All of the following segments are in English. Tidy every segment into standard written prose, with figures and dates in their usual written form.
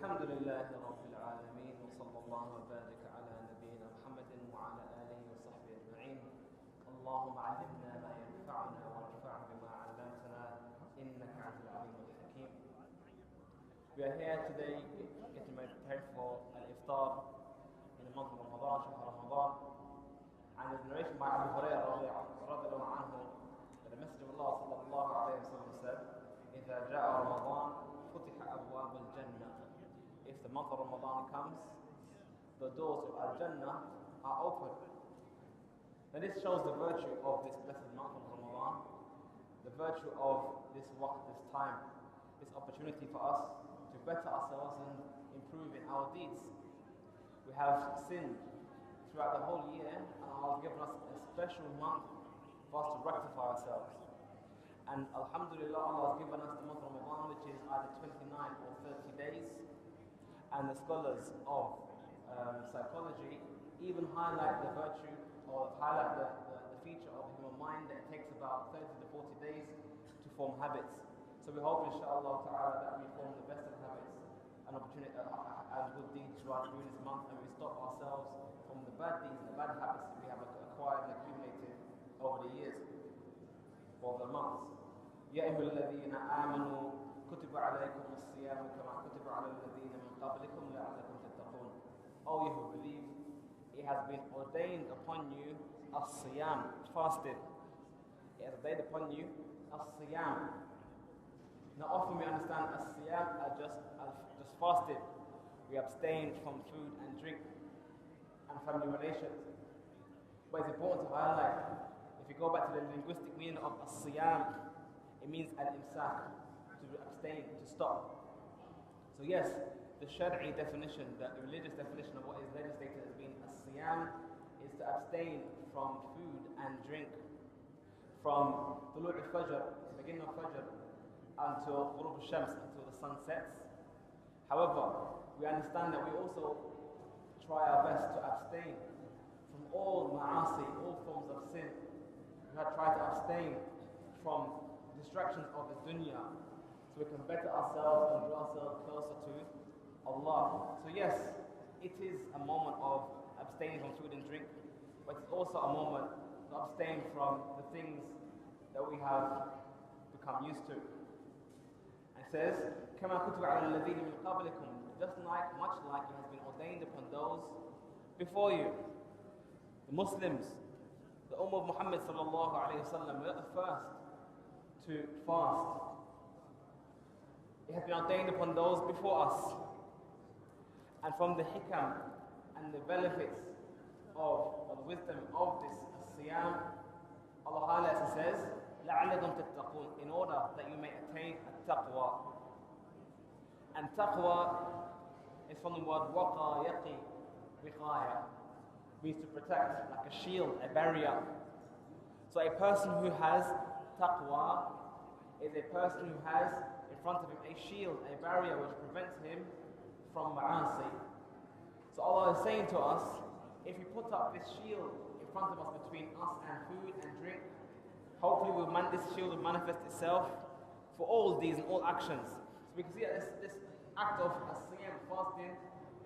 الحمد لله رب العالمين وصلى الله وبارك على نبينا محمد وعلى آله وصحبه أجمعين. اللهم علمنا ما ينفعنا وانفعنا بما علمتنا إنك أنت العليم الحكيم. We are here today getting prepared for al-iftar in the month of Ramadan, Shahr Ramadan. And there's a narration by Abu Hurairah radiallahu anhu that the Messenger of Allah sallallahu alayhi wa sallam said, إذا جاء رمضان فتح أبواب الجنة. If the month of Ramadan comes, the doors of Al-Jannah are open. Now this shows the virtue of this blessed month of Ramadan, the virtue of this waqt, this time, this opportunity for us to better ourselves and improve in our deeds. We have sinned throughout the whole year, and Allah has given us a special month for us to rectify ourselves. And Alhamdulillah, Allah has given us the month of Ramadan, which is either 29 or 30 days. And the scholars of psychology even highlight the virtue or highlight the feature of the human mind that it takes about 30 to 40 days to form habits. So we hope, inshallah ta'ala, that we form the best of habits and opportunity and good deeds throughout during this month, and we stop ourselves from the bad deeds and the bad habits that we have acquired and accumulated over the years, over the months. يا أيها الذين آمنوا كتب عليكم الصيام كما كتب على الذين من قبلكم لعلكم تتقون. O you who believe, it has been ordained upon you as-siyam, fasting. It has ordained upon you as-siyam. Now often we understand as-siyam as just fasting. We abstain from food and drink and family relations. But it's important to highlight, if you go back to the linguistic meaning of as-siyam, it means al-imsak, to abstain, to stop. So yes, the Shari'i definition, the religious definition of what is legislated as being as-siyam is to abstain from food and drink from tulu' al-fajr, the beginning of fajr, until ghurub al-shams, until the sun sets. However, we understand that we also try our best to abstain from all ma'asi, all forms of sin. We have tried to abstain from distractions of the dunya, so we can better ourselves and draw ourselves closer to Allah. So yes, it is a moment of abstaining from food and drink, but it's also a moment to abstain from the things that we have become used to. And it says, كَمَا كُتِبَ عَلَى الَّذِينَ مِنْ قَبْلِكُمْ, just like, much like it has been ordained upon those before you. The Muslims, the Ummah of Muhammad sallallahu alayhi wa sallam, were the first to fast. It has been ordained upon those before us. And from the hikam and the benefits of the wisdom of this siyam, Allah highlights and says, لَعَلَّكُمْ تَتَّقُونَ, in order that you may attain taqwa. And taqwa is from the word waqa, yaqi, wiqaya, means to protect, like a shield, a barrier. So a person who has taqwa is a person who has in front of him a shield, a barrier which prevents him from ma'asi. So Allah is saying to us, if we put up this shield in front of us between us and food and drink, hopefully this shield will manifest itself for all these and all actions. So we can see that this act of as-siyam, fasting,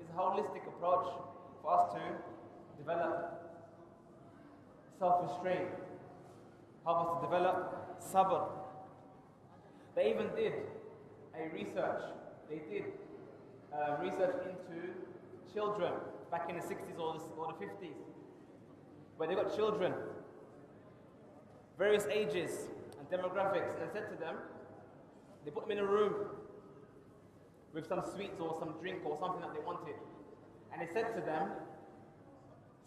is a holistic approach for us to develop self-restraint, help us to develop sabr. They even did a research. They did research into children back in the 60s or the 50s, where they got children, various ages and demographics, and they said to them, they put them in a room with some sweets or some drink or something that they wanted, and they said to them,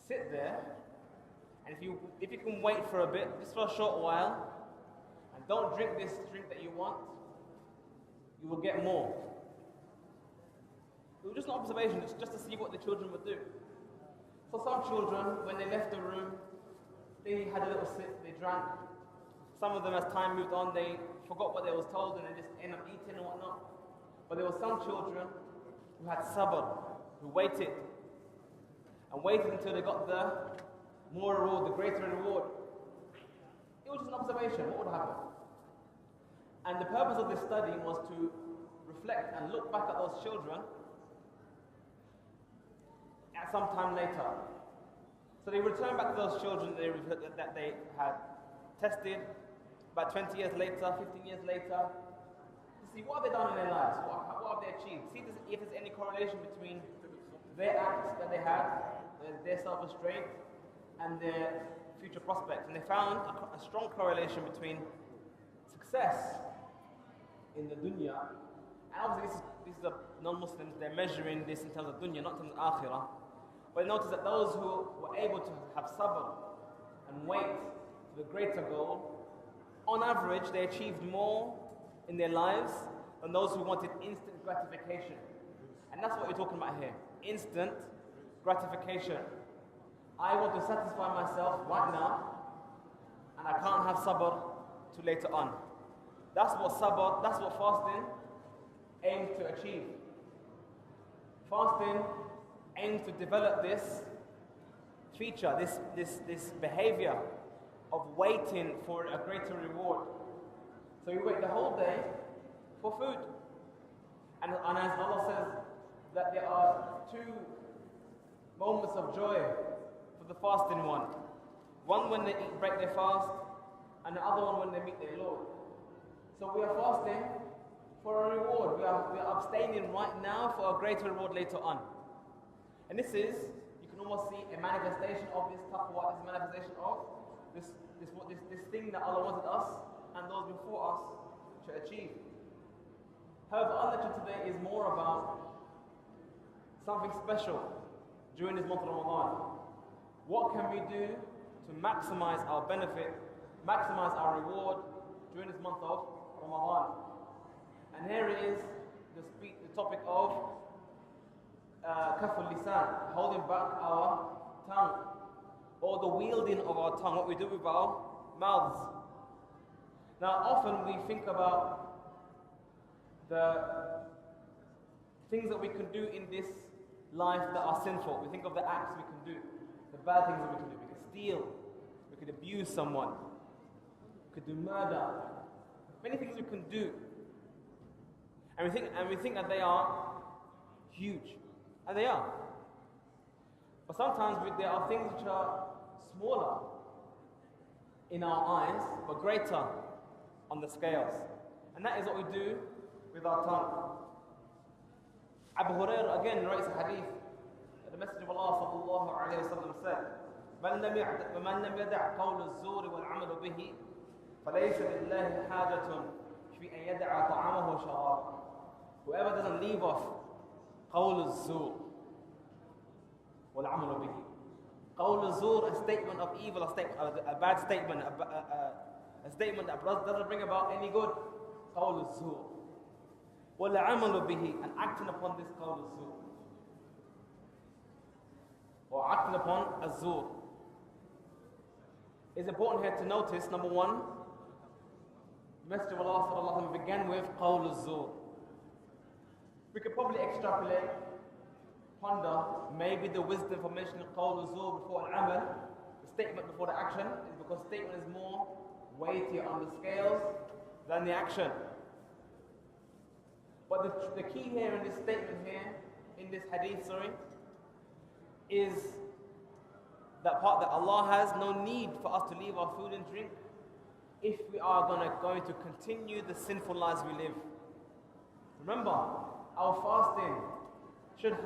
sit there, and if you can wait for a bit, just for a short while, and don't drink this drink that you want, you will get more. It was just an observation, just to see what the children would do. So some children, when they left the room, they had a little sip, they drank. Some of them, as time moved on, they forgot what they was told and they just ended up eating and whatnot. But there were some children who had sabr, who waited. And waited until they got the more reward, the greater reward. It was just an observation, what would happen? And the purpose of this study was to reflect and look back at those children at some time later. So they return back to those children that they had tested about 20 years later, 15 years later, to see what have they done in their lives, what have they achieved, see if there's any correlation between their acts that they had, their self-restraint, and their future prospects. And they found a strong correlation between success in the dunya, and obviously this is the non-Muslims, they're measuring this in terms of dunya, not in terms of akhirah. But notice that those who were able to have sabr and wait for the greater goal, on average they achieved more in their lives than those who wanted instant gratification. And that's what we're talking about here. Instant gratification. I want to satisfy myself right now, and I can't have sabr till later on. That's what sabr, that's what fasting aims to achieve. Fasting aims to develop this feature, this behavior of waiting for a greater reward. So you wait the whole day for food. And as Allah says that there are two moments of joy for the fasting one. One when they break their fast, and the other one when they meet their Lord. So we are fasting for a reward. We are abstaining right now for a greater reward later on. And this is, you can almost see a manifestation of this taqwa, this manifestation of this thing that Allah wanted us and those before us to achieve. However, our lecture today is more about something special during this month of Ramadan. What can we do to maximize our benefit, maximize our reward during this month of Ramadan? And here it is, the topic of kaful lisan, holding back our tongue, or the wielding of our tongue, what we do with our mouths. Now, often we think about the things that we can do in this life that are sinful. We think of the acts we can do, the bad things that we can do. We can steal, we could abuse someone, we could do murder, many things we can do. And we think that they are huge. And they are. But sometimes there are things which are smaller in our eyes, but greater on the scales. And that is what we do with our tongue. Abu Hurairah again writes a hadith that the Messenger of Allah sallallahu alayhi wa sallam said, من لم يدع قول الزور والعمل به فليس لله حاجة في أن يدع طعامه وشرابه. Whoever doesn't leave off قول الزور والعمل به. قول الزور, a statement of evil, a bad statement, a statement that doesn't bring about any good. قول الزور والعمل به, and acting upon this قول الزور, or acting upon الزور. It's important here to notice, number one, the Messenger of Allah sallallahu alaihi wasallam began with قول الزور. We could probably extrapolate, ponder, maybe the wisdom for mentioning qawl al-zur before al-amal, the statement before the action, is because statement is more weightier on the scales than the action. But the key here in this statement here, in this hadith, is that part that Allah has no need for us to leave our food and drink if we are going to continue the sinful lives we live. Remember, our fasting should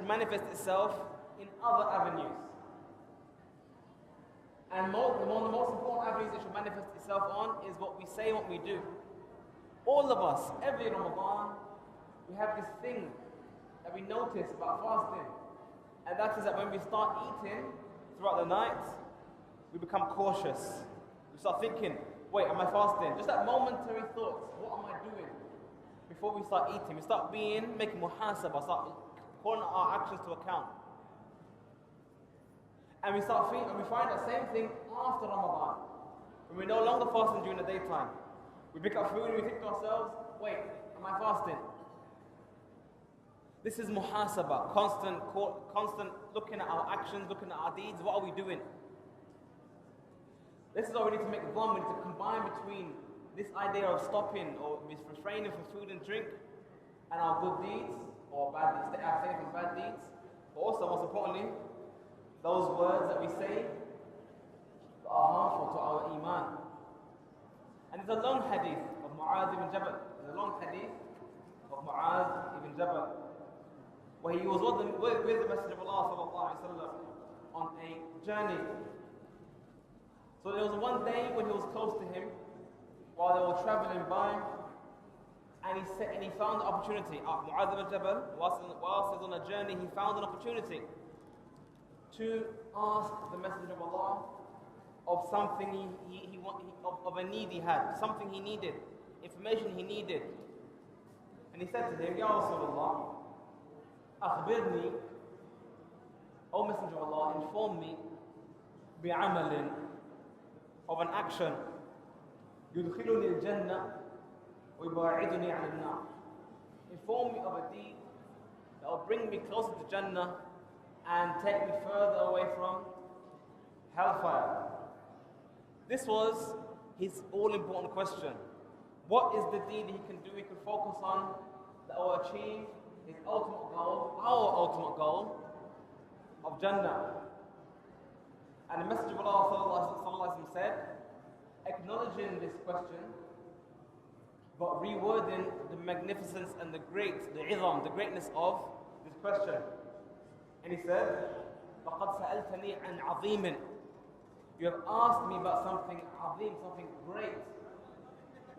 manifest itself in other avenues. And one of the most important avenues it should manifest itself on is what we say, what we do. All of us, every Ramadan, we have this thing that we notice about fasting. And that is that when we start eating throughout the night, we become cautious. We start thinking, wait, am I fasting? Just that momentary thought, what am I doing? Before we start eating, we start making muhasabah, start calling our actions to account. And we find the same thing after Ramadan. When we're no longer fasting during the daytime. We pick up food and we think to ourselves, wait, am I fasting? This is muhasabah, constant looking at our actions, looking at our deeds, what are we doing? This is why we need to make one, we need to combine between this idea of stopping or refraining from food and drink and our good deeds, or bad deeds, abstaining from bad deeds, but also most importantly, those words that we say that are harmful to our iman. And there's a long hadith of Mu'adh ibn Jabal. There's a long hadith of Mu'adh ibn Jabal, where he was with the Messenger of Allah sallallahu alaihi wasallam on a journey. So there was one day when he was close to him while they were traveling by, and he found the opportunity. Mu'adh ibn Jabal, whilst he was on a journey, he found an opportunity to ask the Messenger of Allah of something of a need he had, something he needed, information he needed. And he said to him, Ya Rasulullah, akhbirni, O Messenger of Allah, inform me bi'amalin, of an action, yudkhiluni al-jannah wa yubaiduni 'an al-nar. Inform me of a deed that will bring me closer to Jannah and take me further away from hellfire. This was his all-important question. What is the deed he can do, he can focus on, that will achieve his ultimate goal, our ultimate goal of Jannah? And the Messenger of Allah said, acknowledging this question, but rewording the magnificence and the izam, the greatness of this question. And he said, لَقَدْ سَأَلْتَنِي عَنْ عَظِيمٍ. You have asked me about something azim, something great.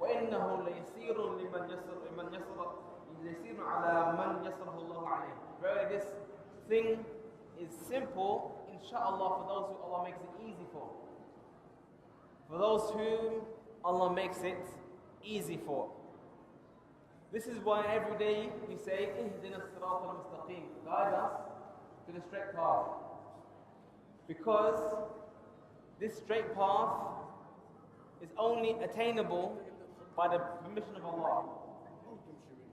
وَإِنَّهُ لَيَسِيرٌ لِمَنْ يَسِيرٌ عَلَى مَنْ يَسَرَهُ اللَّهُ عَلَيْهِ. Verily, this thing is simple, inshallah, for those who Allah makes it easy for. For those whom Allah makes it easy for. This is why every day we say, اهدنا الصراط المستقيم, guide us to the straight path. Because this straight path is only attainable by the permission of Allah.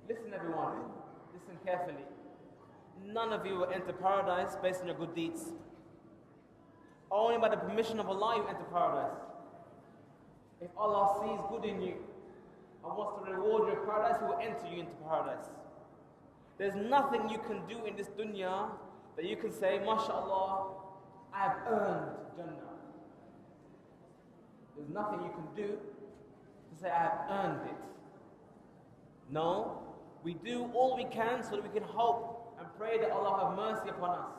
Listen everyone, listen carefully. None of you will enter paradise based on your good deeds. Only by the permission of Allah you enter paradise. If Allah sees good in you and wants to reward you in paradise, He will enter you into paradise. There's nothing you can do in this dunya that you can say, MashaAllah, I have earned Jannah. There's nothing you can do to say, I have earned it. No, we do all we can so that we can hope and pray that Allah have mercy upon us.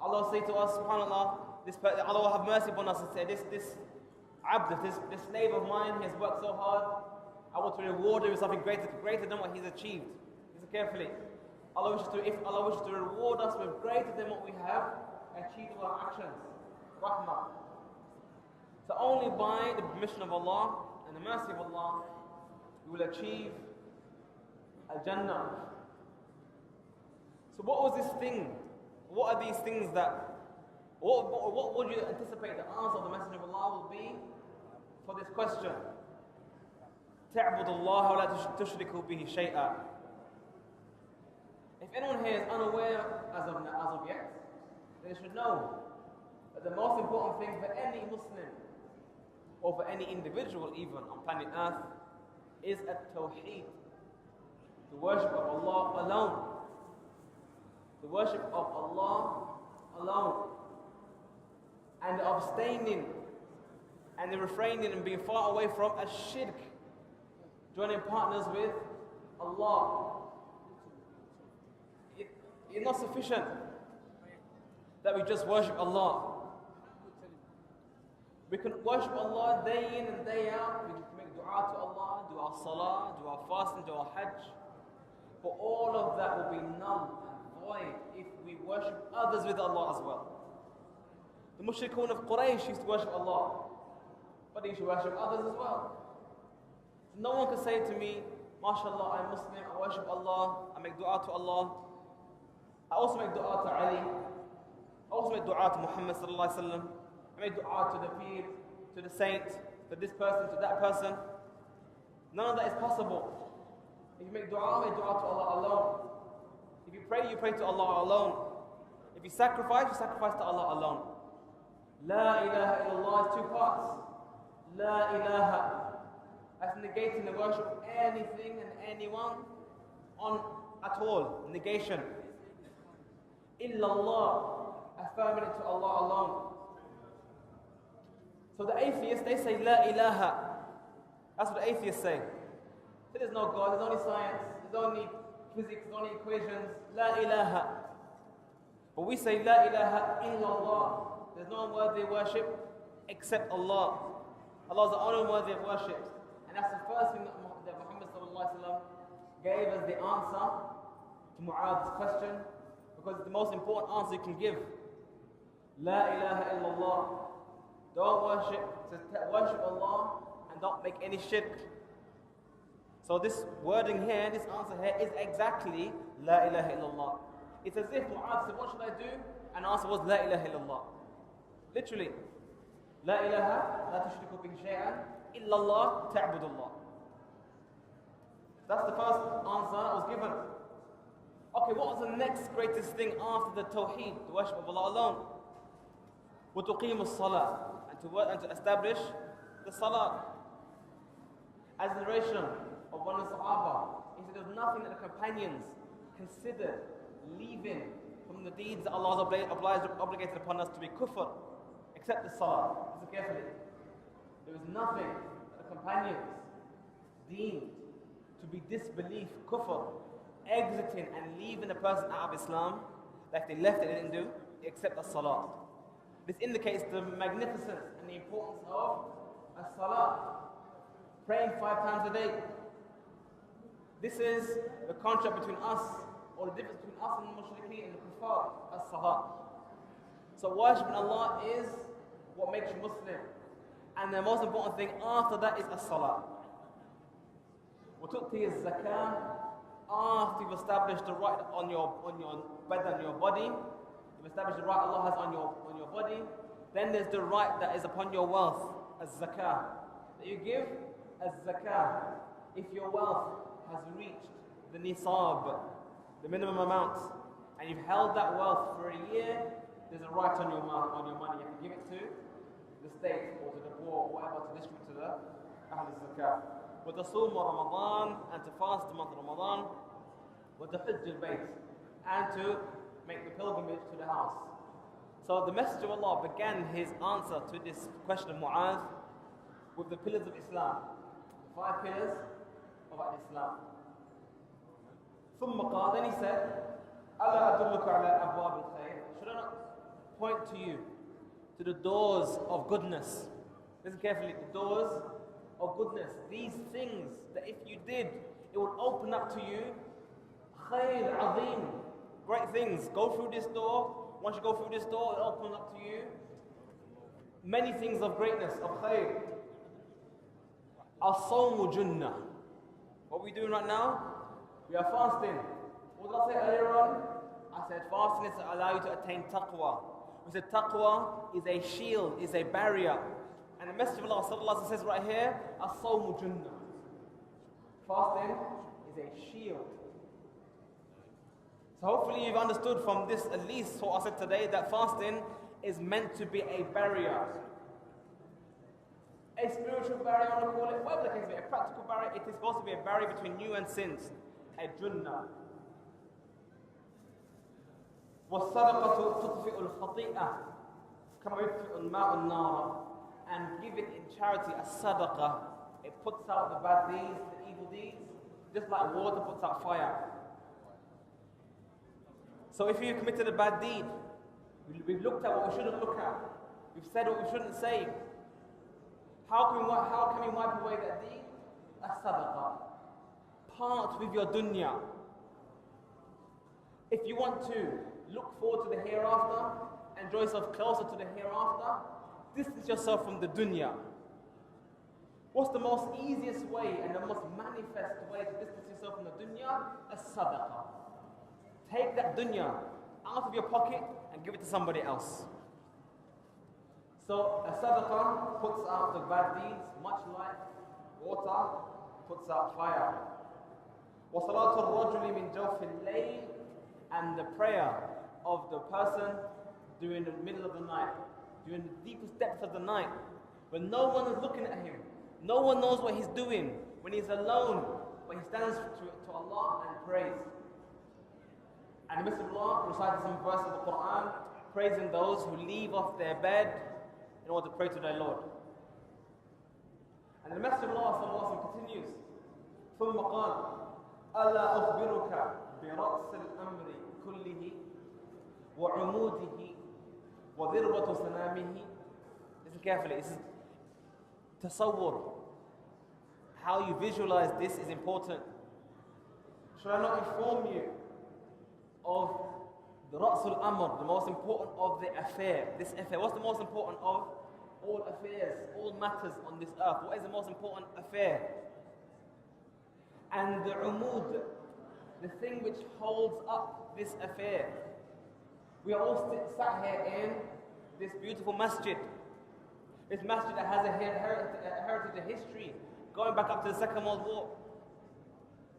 Allah will say to us, subhanAllah, Allah will have mercy upon us and say, this abd, this slave of mine, he has worked so hard, I want to reward him with something greater than what he's achieved. Listen carefully. If Allah wishes to reward us with greater than what we have achieved with our actions, rahmah. So only by the permission of Allah and the mercy of Allah, we will achieve Al-Jannah. So what was this thing? What are these things that, what would you anticipate the answer of the Messenger of Allah will be for this question? تَعْبُدُ اللَّهَ وَلَا تُشْرِكُوا بِهِ شَيْئًا. If anyone here is unaware as of yet, then they should know that the most important thing for any Muslim, or for any individual even on planet Earth, is at-tawheed, the worship of Allah alone. The worship of Allah alone. And the abstaining and the refraining and being far away from ash-shirk, joining partners with Allah. It's not sufficient that we just worship Allah. We can worship Allah day in and day out. We can make dua to Allah, do our salah, do our fasting, do our hajj. But all of that will be null and void if we worship others with Allah as well. The mushrikun of Quraysh used to worship Allah, but they used to worship others as well. No one can say to me, MashaAllah, I'm Muslim, I worship Allah, I make dua to Allah. I also make dua to Ali. I also make dua to Muhammad sallallahu alaihi wasallam. I make dua to the Peer, to the Saint, to this person, to that person. None of that is possible. If you make dua to Allah alone. If you pray to Allah alone. If you sacrifice to Allah alone. La ilaha illallah is two parts. La ilaha. That's negating the worship of anything and anyone at all. Negation. illallah, affirming it to Allah alone. So the atheists, they say la ilaha. That's what the atheists say. So there's no God, there's only science, there's only physics, there's only equations, la ilaha. But we say la ilaha illallah. There's no one worthy of worship except Allah. Allah is the only one worthy of worship. And that's the first thing that Muhammad sallallahu alaihi wasallam gave us the answer to Mu'adh's question, because it's the most important answer you can give. La ilaha illallah. Don't worship Allah and don't make any shirk. So this wording here, this answer here is exactly La ilaha illallah. It's as if Mu'adh said, what should I do? And the answer was La ilaha illallah. Literally. La ilaha, la tushriku bihi shay'an, illallah ta'budullah. That's the first answer that was given. Okay, what was the next greatest thing after the tawheed, the worship of Allah alone? وَتُقِيمُ الصَّلَاةِ, and to establish the salah. As the narration of one of the Sahaba, he said there was nothing that the companions considered leaving from the deeds that Allah has obligated upon us to be kufr, except the salah. Listen carefully. There was nothing that the companions deemed to be disbelief, kufr, exiting and leaving a person out of Islam, that if they left it, they didn't do, except the salah. This indicates the magnificence and the importance of a salah, praying 5 times a day. This is the contrast between us, or the difference between us and the mushrikeen and the kuffar, as-salah. So worshiping Allah is what makes you Muslim. And the most important thing after that is as-salah. وَتُؤْتِي الزَّكَاةِ, after you've established the right on your badan, your body, you've established the right Allah has on your body, then there's the right that is upon your wealth, as-zakah, that you give as-zakah. If your wealth has reached the nisab, the minimum amount, and you've held that wealth for a year, there's a right on your money. You have to give it to the state or to the poor or whatever to distribute to the Ahl al-Zakah. وَتَصُومُ Ramadhan, and to fast the month of Ramadan. وَتَحِجُّ الْبَيْتِ, and to make the pilgrimage to the house. So the Messenger of Allah began his answer to this question of Mu'adh with the pillars of Islam. 5 pillars of Islam. ثم قال, then he said, أَلَا أَدُلُّكَ عَلَىٰ أَبْوَابِ الْخَيْرِ, should I not point to you to the doors of goodness? Listen carefully, the doors of goodness. These things that if you did, it will open up to you khayr azim, great things. Go through this door. Once you go through this door, it will open up to you many things of greatness, of khayr. As-sawmu junnah. What are we doing right now? We are fasting. What did I say earlier on? I said fasting is to allow you to attain taqwa. We said taqwa is a shield, is a barrier. And the Message of Allah sallallahu alaihi wasallam says right here, as-sawmu junnah. Fasting is a shield. So hopefully you've understood from this, at least what I said today, that fasting is meant to be a barrier. A spiritual barrier, I want to call it, whatever the case may be, a practical barrier. It is supposed to be a barrier between you and sins. A junnah. وَالصَّدَقَةُ تُطْفِئُ الْخَطِيئَةِ كَمَا يُطْفِئُ الْمَاءُ النَّارَ. And give it in charity as sadaqah. It puts out the bad deeds, the evil deeds, just like water puts out fire. So if you committed a bad deed, we've looked at what we shouldn't look at. We've said what we shouldn't say. How can we wipe away that deed? As sadaqah. Part with your dunya. If you want to look forward to the hereafter and draw yourself closer to the hereafter, distance yourself from the dunya. What's the most easiest way and the most manifest way to distance yourself from the dunya? As sadaqah. Take that dunya out of your pocket and give it to somebody else. So a sadaqah puts out the bad deeds, much like water puts out fire. وَصَلَاةُ الرَّجُلِ مِنْ جَوْفِ اللَّيْلِ, and the prayer of the person during the middle of the night, during the deepest depths of the night, when no one is looking at him, no one knows what he's doing, when he's alone, but he stands to Allah and prays. And the Messenger of Allah recited some verses of the Quran praising those who leave off their bed in order to pray to their Lord. And the Messenger of Allah continues, ثم قال ألا أخبرك برأس الأمر كله وعموده وذروة سنامه. Listen carefully. This is tasawwur. How you visualize this is important. Should I not inform you of the Ra'sul Amr, the most important of the affair? This affair, what's the most important of all affairs, all matters on this earth? What is the most important affair? And the umud, the thing which holds up this affair. We are all sat here in this beautiful masjid. This masjid that has a heritage, a history, going back up to the Second World War.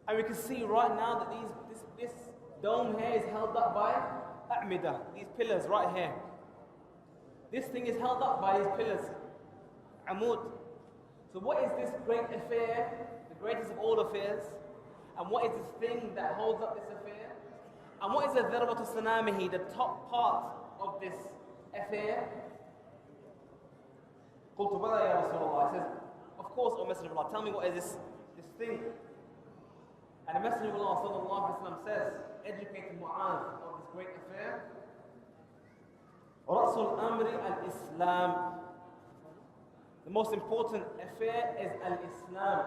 And we can see right now that this dome here is held up by a'mida, these pillars right here. This thing is held up by these pillars, amud. So what is this great affair, the greatest of all affairs? And what is this thing that holds up this affair? And what is the dharwatu sanamihi, the top part of this affair? قلت بلى يا رسول الله. He says, of course, O Messenger of Allah, tell me what is this thing. And the Messenger of Allah sallallahu alaihi wasallam says, educate Mu'adh of this great affair. Rasul Amri al-Islam. The most important affair is al-Islam.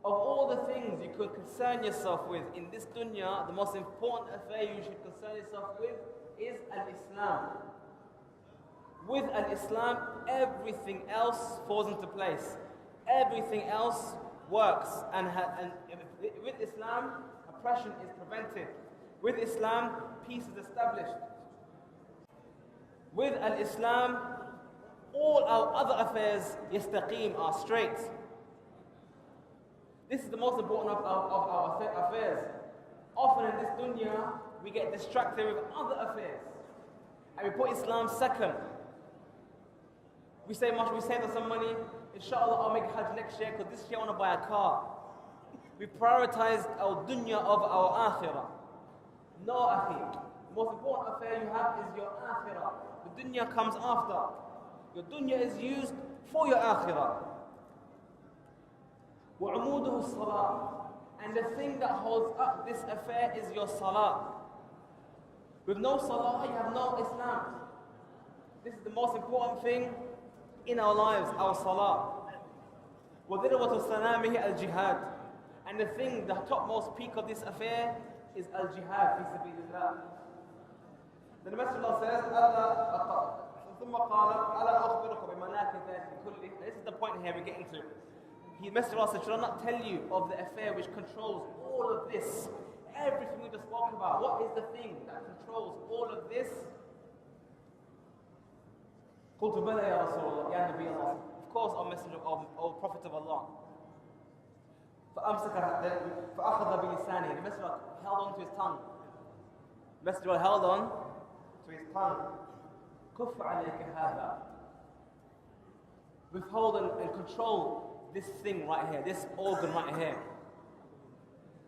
Of all the things you could concern yourself with in this dunya, the most important affair you should concern yourself with is al-Islam. With al-Islam, everything else falls into place. Everything else works. And with Islam, oppression is prevented. With Islam, peace is established. With al-Islam, all our other affairs, yastaqim, are straight. This is the most important of our affairs. Often in this dunya, we get distracted with other affairs. And we put Islam second. We say, we save us some money. Inshallah, I'll make Hajj next year because this year I want to buy a car. We prioritize our dunya of our akhirah. No, akhi. The most important affair you have is your akhirah. The dunya comes after. Your dunya is used for your akhirah. وَعُمُودُهُ الصَّلَاةِ. And the thing that holds up this affair is your salah. With no salah, you have no Islam. This is the most important thing in our lives, our salah. وَذِرْوَةُ سَنَامِهِ الْجِهَادِ. And the thing, the topmost peak of this affair is al-jihad, fi sabilillah. Then the Messenger of Allah says, ثُمَّ قَالَ أَلَا أَخْبِرُكَ بِمَنَاكِ ذَلِكَ كُلِّهِ. This is the point here we're getting to. The Messenger of Allah said, should I not tell you of the affair which controls all of this? Everything we just spoke about. What is the thing that controls all of this? قلت بلى يا رسول الله يا نبي الله. Of course, O Messenger of Prophet of Allah. فأخذ بلسانه. The Messenger held on to his tongue. The Messenger held on to his tongue. كف عليك هذا. Withhold and control this thing right here, this organ right here.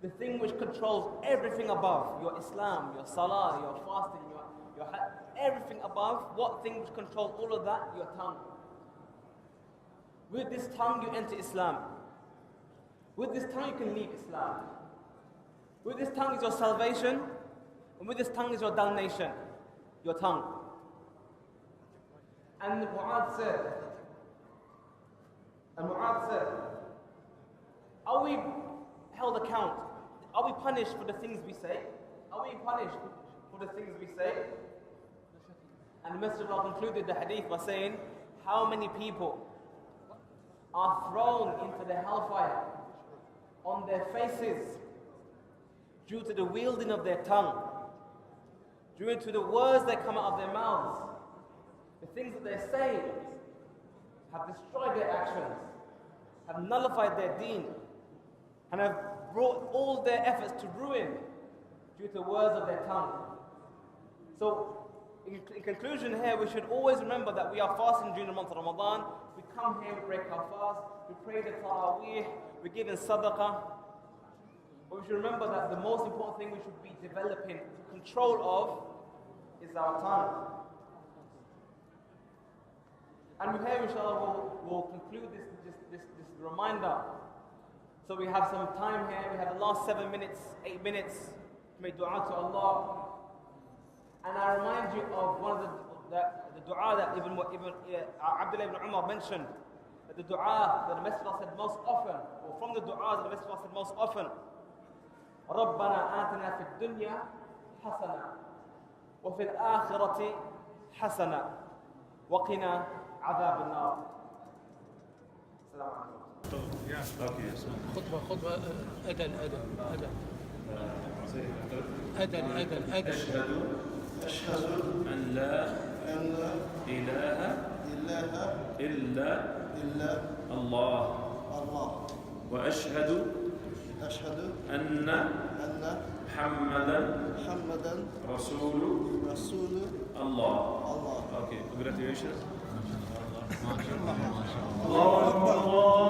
The thing which controls everything above, your Islam, your salah, your fasting, your hajj, everything above. What thing which controls all of that? Your tongue. With this tongue you enter Islam. With this tongue you can leave Islam. With this tongue is your salvation, and with this tongue is your damnation. Your tongue. And Mu'adh said, are we held account? Are we punished for the things we say? Are we punished for the things we say? And the Messenger of Allah concluded the hadith by saying, how many people are thrown into the hellfire on their faces due to the wielding of their tongue, due to the words that come out of their mouths. The things that they say have destroyed their actions, have nullified their deen, and have brought all their efforts to ruin due to words of their tongue. So, in conclusion here, we should always remember that we are fasting during the month of Ramadan. We come here, we break our fast, we pray the Taraweeh, we give in sadaqah. But we should remember that the most important thing we should be developing control of is our tongue. And we here, inshallah, we'll conclude this reminder. So we have some time here. We have the last 7 minutes, 8 minutes to make dua to Allah. And I remind you of one of the dua that Abdullah ibn Umar mentioned. That the dua that the Messenger said most often, or from the dua that the Messenger said most often, رَبَّنَا آتِنَا فِي الدُّنْيَا حَسَنًا وَفِي الْآخِرَةِ حَسَنًا وَقِنَا عَذَابَ النَّارِ. السلام عليكم. خطبة أدن أشهد أن لا إله إلا الله وأشهد أن محمدا رسول الله. Okay, congratulations. الله أكبر الله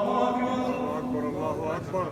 أكبر الله أكبر.